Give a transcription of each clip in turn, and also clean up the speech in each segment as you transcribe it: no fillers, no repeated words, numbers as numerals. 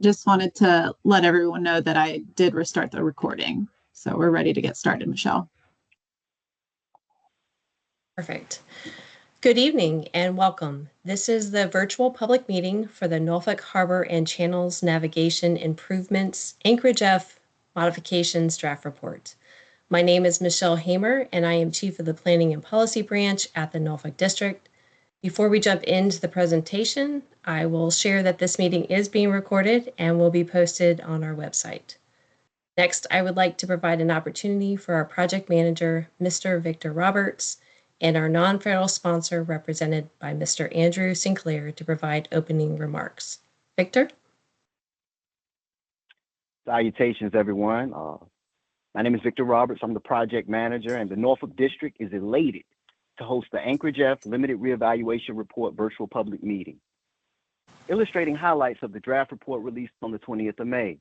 just wanted to let everyone know that I did restart the recording. So we're ready to get started, Michelle. Perfect. Good evening and welcome. This is the virtual public meeting for the Norfolk Harbor and Channels Navigation Improvements Anchorage F Modifications Draft Report. My name is Michelle Hamer and I am Chief of the Planning and Policy Branch at the Norfolk District. Before we jump into the presentation, I will share that this meeting is being recorded and will be posted on our website. Next, I would like to provide an opportunity for our project manager, Mr. Victor Roberts, and our non-federal sponsor, represented by Mr. Andrew Sinclair, to provide opening remarks. Victor? Salutations, everyone. My name is Victor Roberts. I'm the project manager, and the Norfolk District is elated to host the Anchorage F Limited Reevaluation Report virtual public meeting, illustrating highlights of the draft report released on the 20th of May.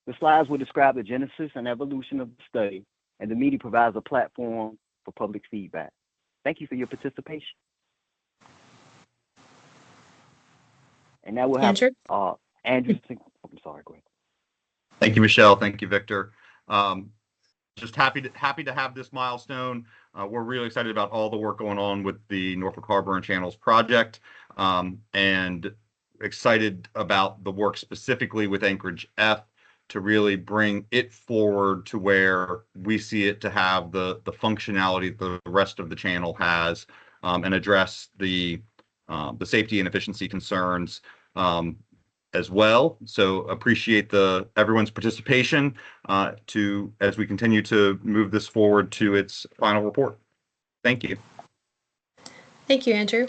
The slides will describe the genesis and evolution of the study, and the meeting provides a platform for public feedback. Thank you for your participation. And now we'll have Andrew. I'm sorry, go ahead. Thank you, Michelle. Thank you, Victor. Just happy to have this milestone. We're really excited about all the work going on with the Norfolk Harbor and Channels project, and excited about the work specifically with Anchorage F to really bring it forward to where we see it to have the functionality the rest of the channel has, and address the safety and efficiency concerns as well. So appreciate everyone's participation as we continue to move this forward to its final report. Thank you. Thank you, Andrew.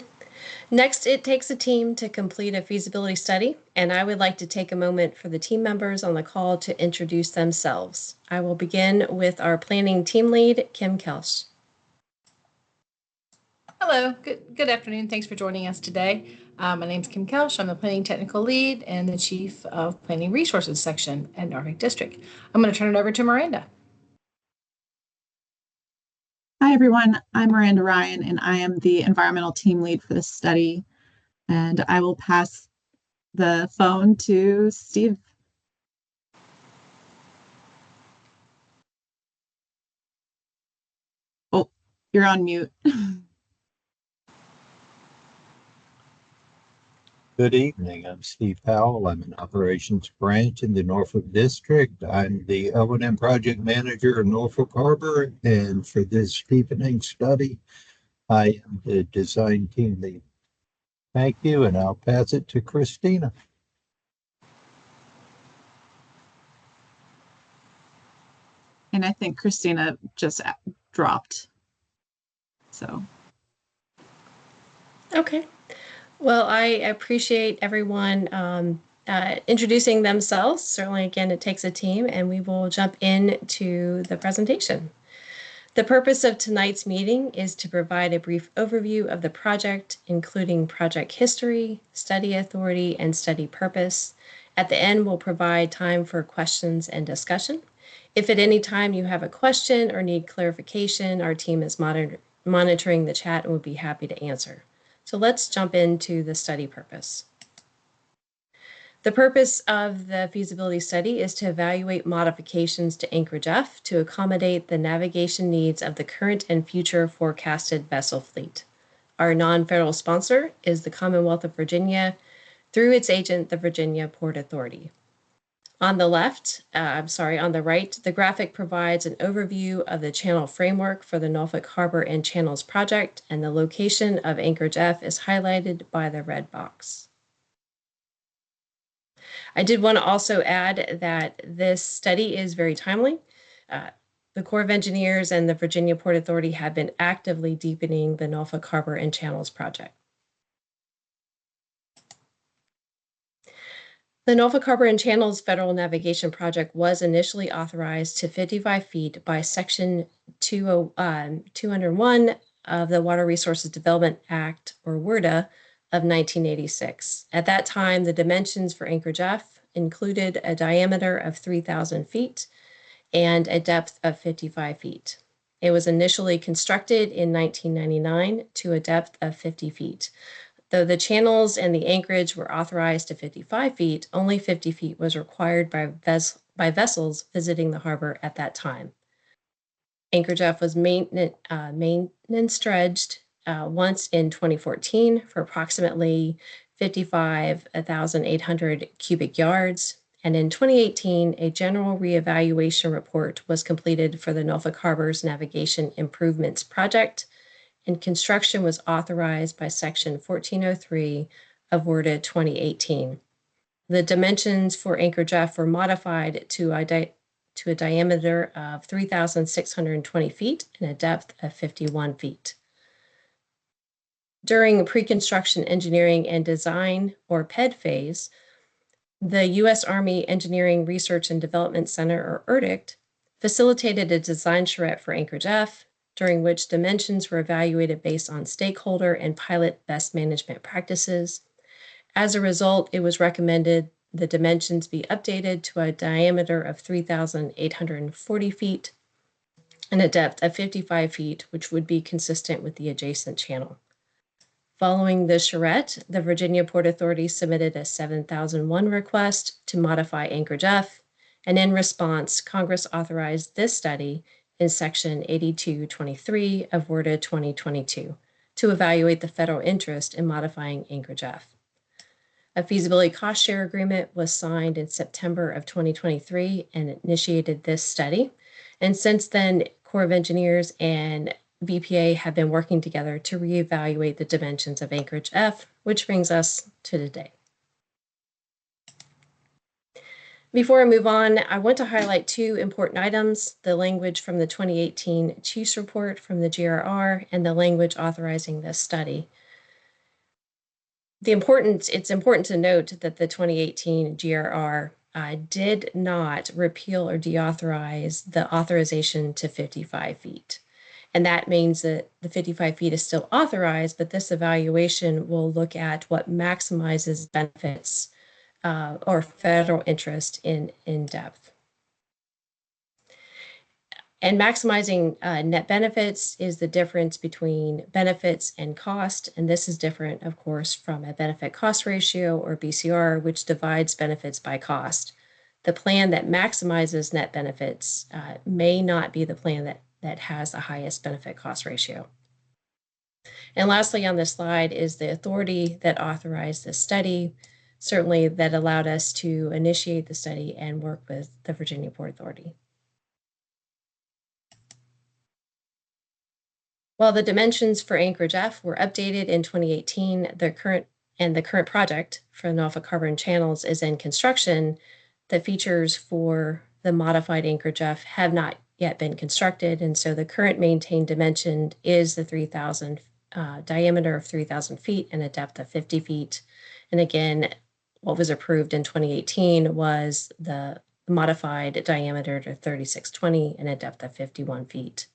Next, it takes a team to complete a feasibility study, and I would like to take a moment for the team members on the call to introduce themselves. I will begin with our planning team lead, Kim Kelsch. Hello, good afternoon. Thanks for joining us today. My name is Kim Kelsch. I'm the planning technical lead and the chief of planning resources section at Norfolk District. I'm going to turn it over to Miranda. Hi, everyone. I'm Miranda Ryan, and I am the environmental team lead for this study. And I will pass the phone to Steve. Oh, you're on mute. Good evening. I'm Steve Powell. I'm an operations branch in the Norfolk District. I'm the O&M project manager in Norfolk Harbor, and for this evening study, I am the design team lead. Thank you, and I'll pass it to Christina. And I think Christina just dropped. So. Okay. Well, I appreciate everyone introducing themselves. Certainly, again, it takes a team, and we will jump into the presentation. The purpose of tonight's meeting is to provide a brief overview of the project, including project history, study authority, and study purpose. At the end, we'll provide time for questions and discussion. If at any time you have a question or need clarification, our team is monitoring the chat and would be happy to answer. So let's jump into the study purpose. The purpose of the feasibility study is to evaluate modifications to Anchorage F to accommodate the navigation needs of the current and future forecasted vessel fleet. Our non-federal sponsor is the Commonwealth of Virginia through its agent, the Virginia Port Authority. On the right, the graphic provides an overview of the channel framework for the Norfolk Harbor and Channels project, and the location of Anchorage F is highlighted by the red box. I did want to also add that this study is very timely. The Corps of Engineers and the Virginia Port Authority have been actively deepening the Norfolk Harbor and Channels project. The Norfolk Harbor and Channels Federal Navigation Project was initially authorized to 55 feet by Section 201 of the Water Resources Development Act, or WRDA, of 1986. At that time, the dimensions for Anchorage F included a diameter of 3,000 feet and a depth of 55 feet. It was initially constructed in 1999 to a depth of 50 feet. Though the channels and the anchorage were authorized to 55 feet, only 50 feet was required by vessels visiting the harbor at that time. Anchorage F was maintenance dredged once in 2014 for approximately 55,800 cubic yards. And in 2018, a general reevaluation report was completed for the Norfolk Harbor's Navigation Improvements Project, and construction was authorized by Section 1403 of WRDA 2018. The dimensions for Anchorage F were modified to a diameter of 3,620 feet and a depth of 51 feet. During pre-construction engineering and design, or PED phase, the U.S. Army Engineering Research and Development Center, or ERDICT, facilitated a design charrette for Anchorage F, during which dimensions were evaluated based on stakeholder and pilot best management practices. As a result, it was recommended the dimensions be updated to a diameter of 3,840 feet and a depth of 55 feet, which would be consistent with the adjacent channel. Following the charrette, the Virginia Port Authority submitted a 7001 request to modify Anchorage F, and in response, Congress authorized this study in Section 8223 of WRDA 2022 to evaluate the federal interest in modifying Anchorage F. A feasibility cost share agreement was signed in September of 2023 and initiated this study. And since then, Corps of Engineers and BPA have been working together to reevaluate the dimensions of Anchorage F, which brings us to today. Before I move on, I want to highlight two important items: the language from the 2018 Chiefs Report from the GRR and the language authorizing this study. It's important to note that the 2018 GRR did not repeal or deauthorize the authorization to 55 feet. And that means that the 55 feet is still authorized, but this evaluation will look at what maximizes benefits or federal interest in depth. And maximizing net benefits is the difference between benefits and cost. And this is different, of course, from a benefit cost ratio, or BCR, which divides benefits by cost. The plan that maximizes net benefits may not be the plan that has the highest benefit cost ratio. And lastly on this slide is the authority that authorized this study, certainly that allowed us to initiate the study and work with the Virginia Port Authority. While the dimensions for Anchorage F were updated in 2018, the current project for Norfolk Harbor and Channels is in construction. The features for the modified Anchorage F have not yet been constructed, and so the current maintained dimension is the 3,000 diameter of 3,000 feet and a depth of 50 feet. And again, what was approved in 2018 was the modified diameter to 3,620 and a depth of 51 feet.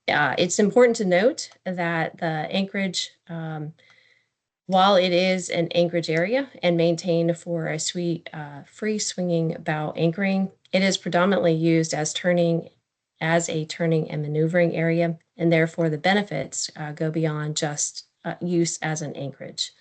It's important to note that the Anchorage, while it is an anchorage area and maintained for a free swinging bow anchoring, it is predominantly used as a turning and maneuvering area, and therefore the benefits go beyond just use as an anchorage.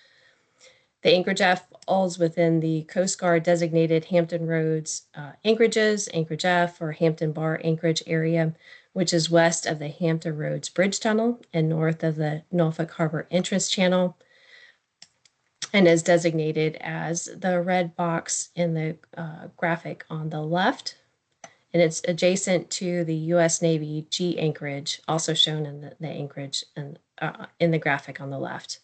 The Anchorage F falls within the Coast Guard designated Hampton Roads anchorages, Anchorage F or Hampton Bar anchorage area, which is west of the Hampton Roads Bridge Tunnel and north of the Norfolk Harbor Entrance Channel, and is designated as the red box in the graphic on the left. And it's adjacent to the U.S. Navy G anchorage, also shown in the anchorage and in the graphic on the left.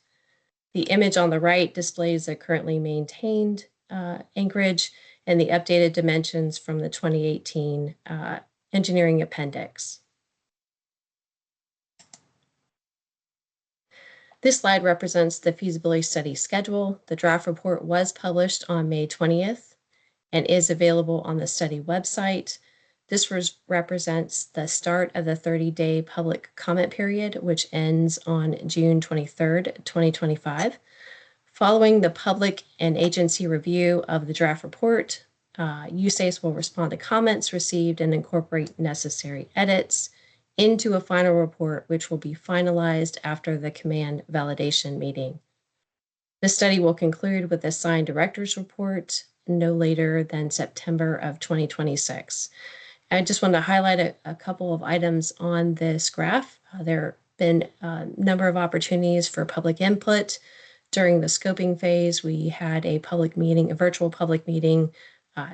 The image on the right displays the currently maintained anchorage and the updated dimensions from the 2018 engineering appendix. This slide represents the feasibility study schedule. The draft report was published on May 20th and is available on the study website. This represents the start of the 30-day public comment period, which ends on June 23rd, 2025. Following the public and agency review of the draft report, USACE will respond to comments received and incorporate necessary edits into a final report, which will be finalized after the command validation meeting. The study will conclude with a signed director's report no later than September of 2026. I just want to highlight a couple of items on this graph. There have been a number of opportunities for public input. During the scoping phase, we had a public meeting, a virtual public meeting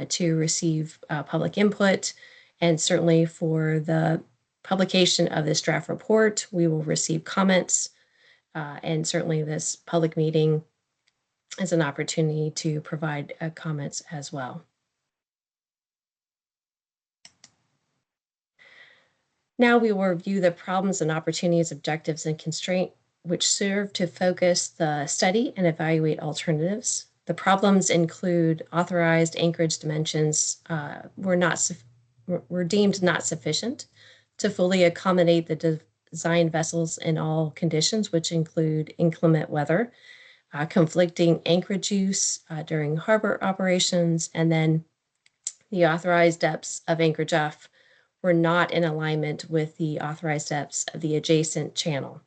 to receive public input. And certainly for the publication of this draft report, we will receive comments. And certainly this public meeting is an opportunity to provide comments as well. Now we will review the problems and opportunities, objectives, and constraints which serve to focus the study and evaluate alternatives. The problems include authorized anchorage dimensions were deemed not sufficient to fully accommodate the design vessels in all conditions, which include inclement weather, conflicting anchorage use during harbor operations, and then the authorized depths of Anchorage F were not in alignment with the authorized depths of the adjacent channel,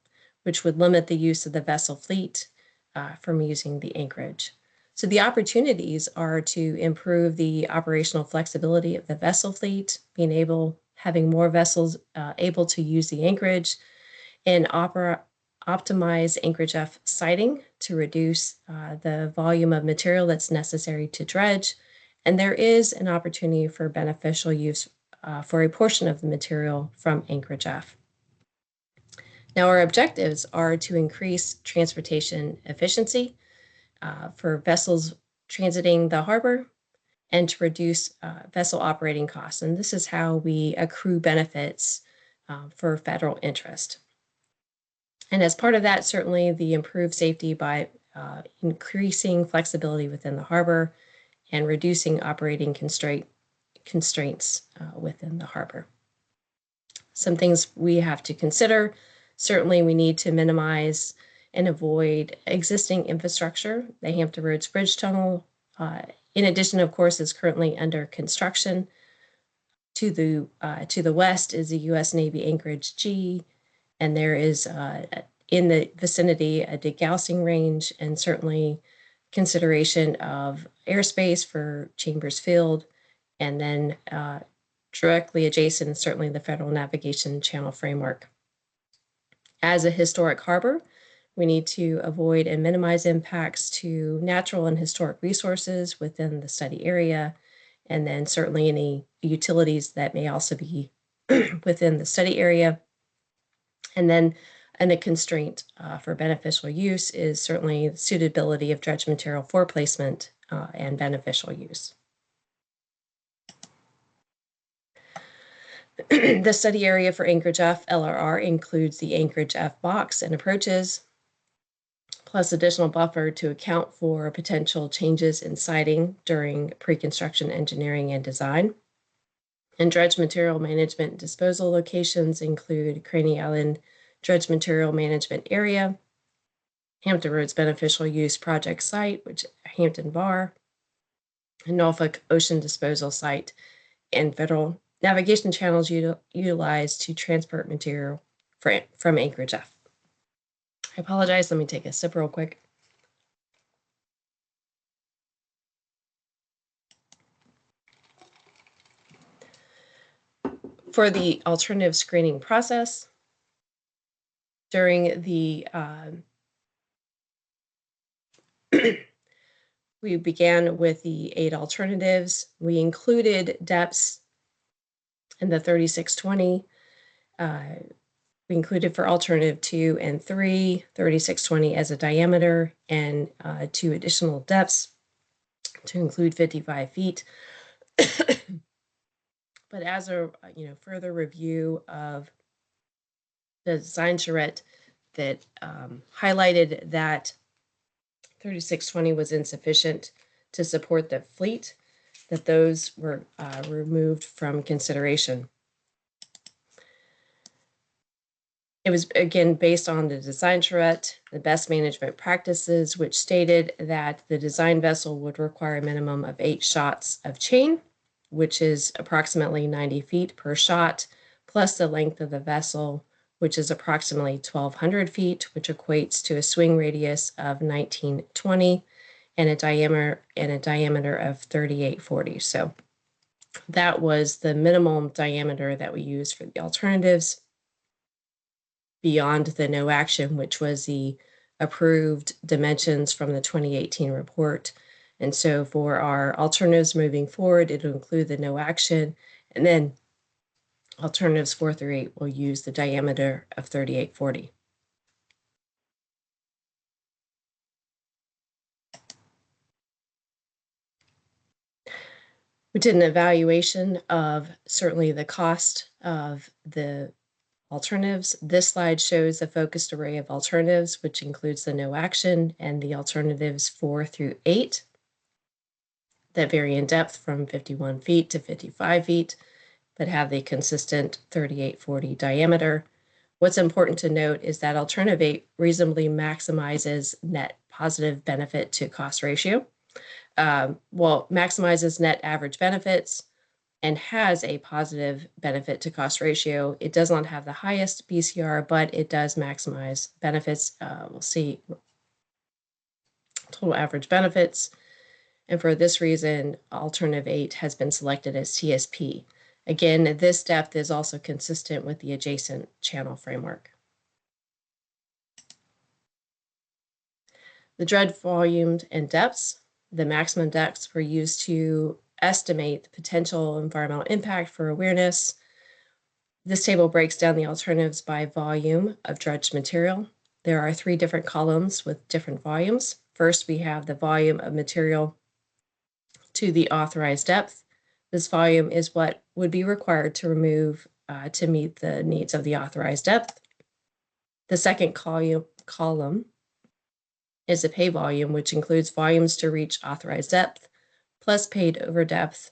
which would limit the use of the vessel fleet from using the anchorage. So the opportunities are to improve the operational flexibility of the vessel fleet, having more vessels able to use the anchorage, and optimize Anchorage F siting to reduce the volume of material that's necessary to dredge. And there is an opportunity for beneficial use for a portion of the material from Anchorage F. Now, our objectives are to increase transportation efficiency for vessels transiting the harbor and to reduce vessel operating costs. And this is how we accrue benefits for federal interest. And as part of that, certainly the improved safety by increasing flexibility within the harbor and reducing operating constraints within the harbor. Some things we have to consider. Certainly we need to minimize and avoid existing infrastructure. The Hampton Roads Bridge Tunnel, in addition, of course, is currently under construction. To the west is the U.S. Navy Anchorage G, and there is in the vicinity a degaussing range, and certainly consideration of airspace for Chambers Field, and then directly adjacent, certainly the Federal Navigation Channel Framework. As a historic harbor, we need to avoid and minimize impacts to natural and historic resources within the study area, and then certainly any utilities that may also be within the study area. And a constraint for beneficial use is certainly the suitability of dredge material for placement and beneficial use. The study area for Anchorage F LRR includes the Anchorage F box and approaches, plus additional buffer to account for potential changes in siting during pre-construction engineering and design. And dredge material management and disposal locations include Craney Island Dredge Material Management Area, Hampton Roads Beneficial Use Project Site, which Hampton Bar, and Norfolk Ocean Disposal Site, and Federal Navigation channels utilized to transport material from Anchorage F. I apologize, let me take a sip real quick. For the alternative screening process, during the we began with the 8 alternatives. We included depths in the 3620. We included for alternative 2 and 3, 3620 as a diameter, and 2 additional depths to include 55 feet. But as a further review of the design charrette that highlighted that 3620 was insufficient to support the fleet, that those were removed from consideration. It was, again, based on the design charrette, the best management practices, which stated that the design vessel would require a minimum of 8 shots of chain, which is approximately 90 feet per shot, plus the length of the vessel, which is approximately 1,200 feet, which equates to a swing radius of 1920 and a diameter of 3840. So that was the minimum diameter that we used for the alternatives beyond the no action, which was the approved dimensions from the 2018 report. And so for our alternatives moving forward, it'll include the no action, and then alternatives 4 through 8 will use the diameter of 3840. We did an evaluation of certainly the cost of the alternatives. This slide shows a focused array of alternatives, which includes the no action and the alternatives 4 through 8 that vary in depth from 51 feet to 55 feet, but have the consistent 3840 diameter. What's important to note is that alternative 8 reasonably maximizes net positive benefit to cost ratio. Maximizes net average benefits and has a positive benefit to cost ratio. It does not have the highest BCR, but it does maximize benefits. We'll see total average benefits. And for this reason, alternative 8 has been selected as TSP. Again, this depth is also consistent with the adjacent channel framework. The dredge volumes and depths. The maximum depths were used to estimate the potential environmental impact for awareness. This table breaks down the alternatives by volume of dredged material. There are 3 different columns with different volumes. First, we have the volume of material to the authorized depth. This volume is what would be required to remove to meet the needs of the authorized depth. The second column is a pay volume, which includes volumes to reach authorized depth, plus paid over depth,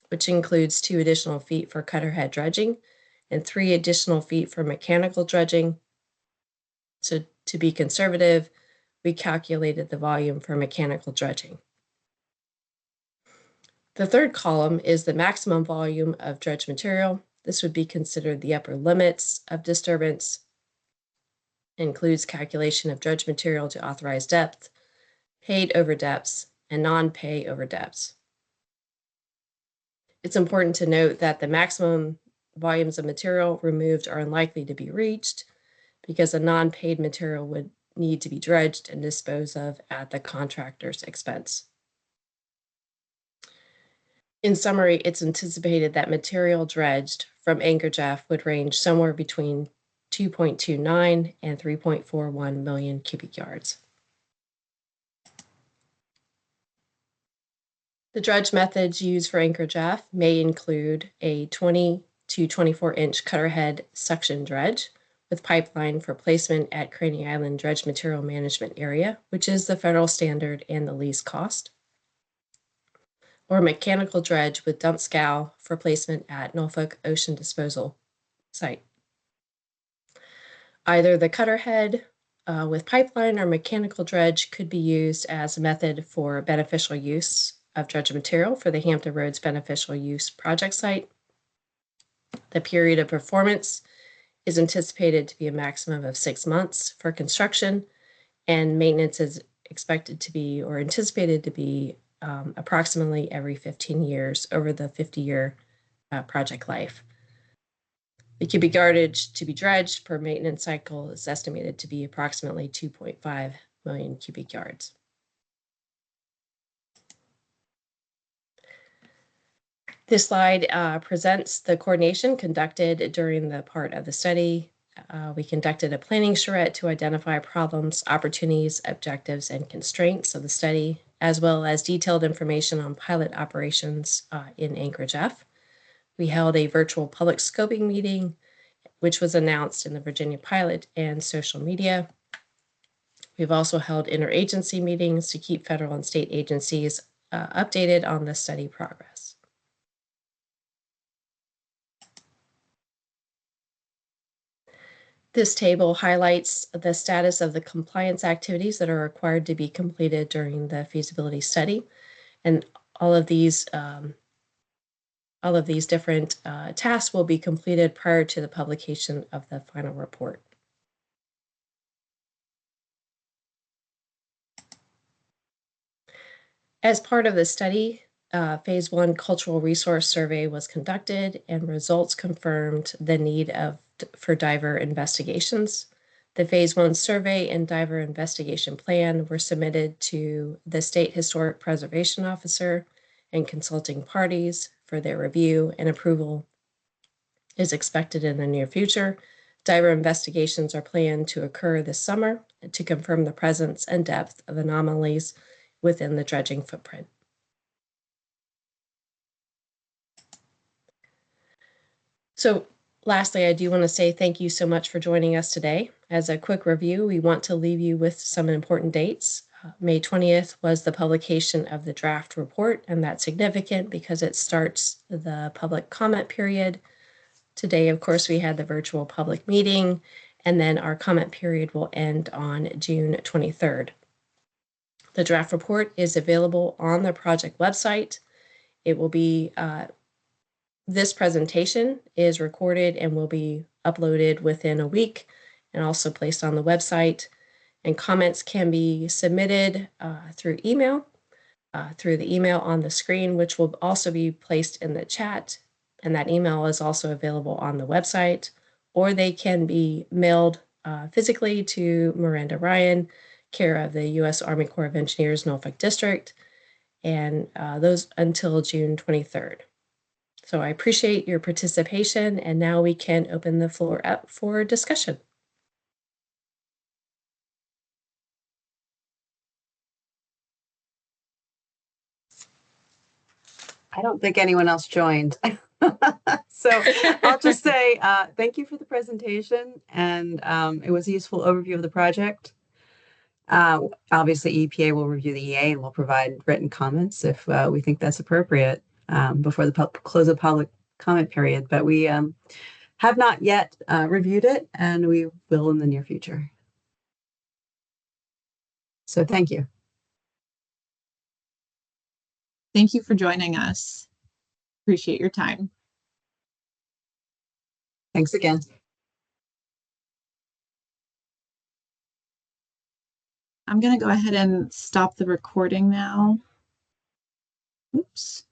which includes 2 additional feet for cutter head dredging and 3 additional feet for mechanical dredging. So to be conservative, we calculated the volume for mechanical dredging. The third column is the maximum volume of dredged material. This would be considered the upper limits of disturbance. It includes calculation of dredged material to authorized depth, paid over depths, and non-pay over depths. It's important to note that the maximum volumes of material removed are unlikely to be reached because the non-paid material would need to be dredged and disposed of at the contractor's expense. In summary, it's anticipated that material dredged from Anchorage F would range somewhere between 2.29 and 3.41 million cubic yards. The dredge methods used for Anchorage F may include a 20 to 24-inch cutter head suction dredge with pipeline for placement at Craney Island Dredge Material Management Area, which is the federal standard and the least cost, or mechanical dredge with dump scow for placement at Norfolk Ocean Disposal Site. Either the cutter head with pipeline or mechanical dredge could be used as a method for beneficial use of dredge material for the Hampton Roads Beneficial Use Project Site. The period of performance is anticipated to be a maximum of 6 months for construction, and maintenance is expected to be or anticipated to be approximately every 15 years over the 50-year project life. The cubic yardage to be dredged per maintenance cycle is estimated to be approximately 2.5 million cubic yards. This slide presents the coordination conducted during the part of the study. We conducted a planning charrette to identify problems, opportunities, objectives, and constraints of the study, as well as detailed information on pilot operations in Anchorage F. We held a virtual public scoping meeting, which was announced in the Virginia Pilot and social media. We've also held interagency meetings to keep federal and state agencies updated on the study progress. This table highlights the status of the compliance activities that are required to be completed during the feasibility study. And all of these all of these different tasks will be completed prior to the publication of the final report. As part of the study, Phase 1 Cultural Resource Survey was conducted, and results confirmed the need for diver investigations. The Phase 1 survey and diver investigation plan were submitted to the State Historic Preservation Officer and consulting parties for their review, and approval is expected in the near future. Diver investigations are planned to occur this summer to confirm the presence and depth of anomalies within the dredging footprint. So lastly, I do want to say thank you so much for joining us today. As a quick review, we want to leave you with some important dates. May 20th was the publication of the draft report, and that's significant because it starts the public comment period. Today, of course, we had the virtual public meeting, and then our comment period will end on June 23rd. The draft report is available on the project website. It will be, this presentation is recorded and will be uploaded within a week and also placed on the website. And comments can be submitted through email, through the email on the screen, which will also be placed in the chat. And that email is also available on the website, or they can be mailed physically to Miranda Ryan, care of the U.S. Army Corps of Engineers, Norfolk District, and those until June 23rd. So I appreciate your participation, and now we can open the floor up for discussion. I don't think anyone else joined. So I'll just say thank you for the presentation, and it was a useful overview of the project. Obviously, EPA will review the EA and will provide written comments if we think that's appropriate before the close of public comment period. But we have not yet reviewed it, and we will in the near future. So thank you. Thank you for joining us. Appreciate your time. Thanks again. I'm going to go ahead and stop the recording now. Oops.